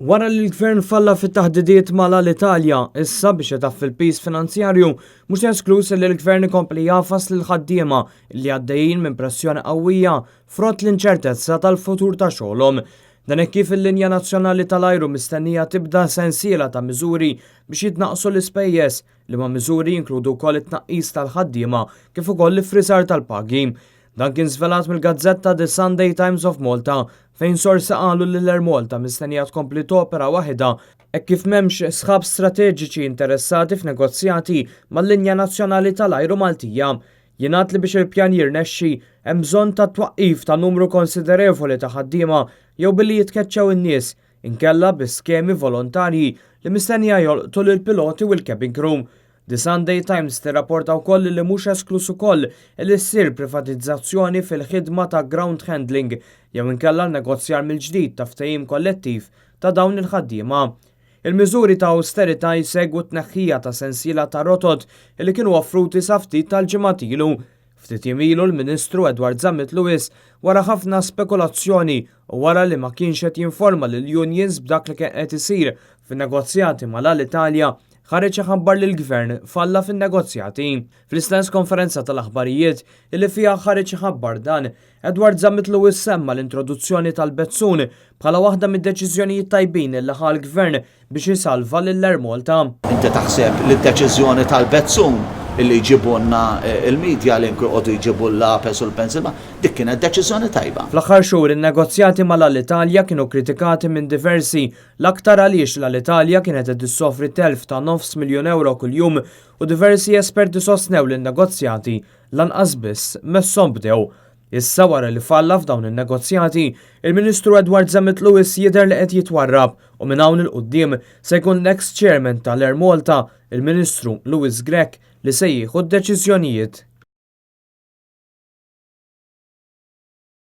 Wara li l-Gvern falla fit-taħdidiet mal-Italja, issa biex itaffi l-pis finanzjarju, mhux esklus li l-Gvern ikompli jafas lil ħaddiema li għaddejjin minn pressjoni qawwija frott l-inċertezza tal-futur ta' xogħolhom. Dan hekk kif il-linja nazzjonali tal-ajru mistennija tibda sensiela ta' miżuri biex jitnaqsu l-ispejjeż li ma' miżuri jinkludu wkoll it-tnaqqis tal-ħaddiema kif ukoll l-ifrisar tal-pagi. Dan kien żvelat mill-gazzetta The Sunday Times of Malta fejn sorsi qalu li l-Air Malta mistennija tkompli topera waħda hekk kif m'hemmx sħab strateġiċi interessati f'negozjati mal-linja nazzjonali tal-ajru Maltija. Jingħad li biex il-pjan jirnexxi hemm bżonn ta' twaqqif ta' numru konsiderevoli ta' ħaddiema jew billi jitkeċċew in-nies inkella bi skemi volontarji li mistennija jolqtu lill-piloti u l-cabin crew. The Sunday Times tirrapporta wkoll li mhux esklus ukoll li ssir privatizzazzjoni fil-ħidma ta' ground handling jew inkella negozjar mill-ġdid ta' ftehim kollettiv ta' dawn il-ħaddiema. Il-miżuri ta' austerità jsegwu tneħħija ta' sensiela ta' rotot li kienu offruti sa ftit tal-ġimgħat ilu. Ftit ilu l-Ministru Edward Zammit Lewis wara ħafna spekulazzjoni u wara li ma kienx qed jinforma lill-unions b'dak li kien qed isir fin-negozjati mal-Italja ħareġ iħabbar li l-Gvern falla fin-negozjati. Fl-istess konferenza tal-aħbarijiet illi fiha ħareġ iħabbar dan, Edward Zammit Lewis semma l-introduzzjoni tal-bezzun bħala waħda mid-deċiżjonijiet tajbin li ħa l-Gvern biex isalva lill-Air Malta. Inti taħseb li d-deċiżjoni tal-bezzun illi jġibunna il-medja li nkurqodu jġibu l-lapes u l-pensilma, dik kienet deċiżjoni tajba. Fl-aħħar xhur in-negozjati mal-Italja kienu kritikati minn diversi l-aktar għaliex l-Italja kienet qed issofri telf ta' €900,000 kuljum u diversi esperti sostnew li n-negozjati lanqas biss messhom bdew. Issa wara li falla f'dawn in-negozjati, il-Ministru Edward Zammit Lewis jidher li qed jitwarrab u minn hawn il-quddiem se jkun l-ex chairman tal-Air Malta, il-Ministru Louis Grech, li se jieħu d-deċiżjonijiet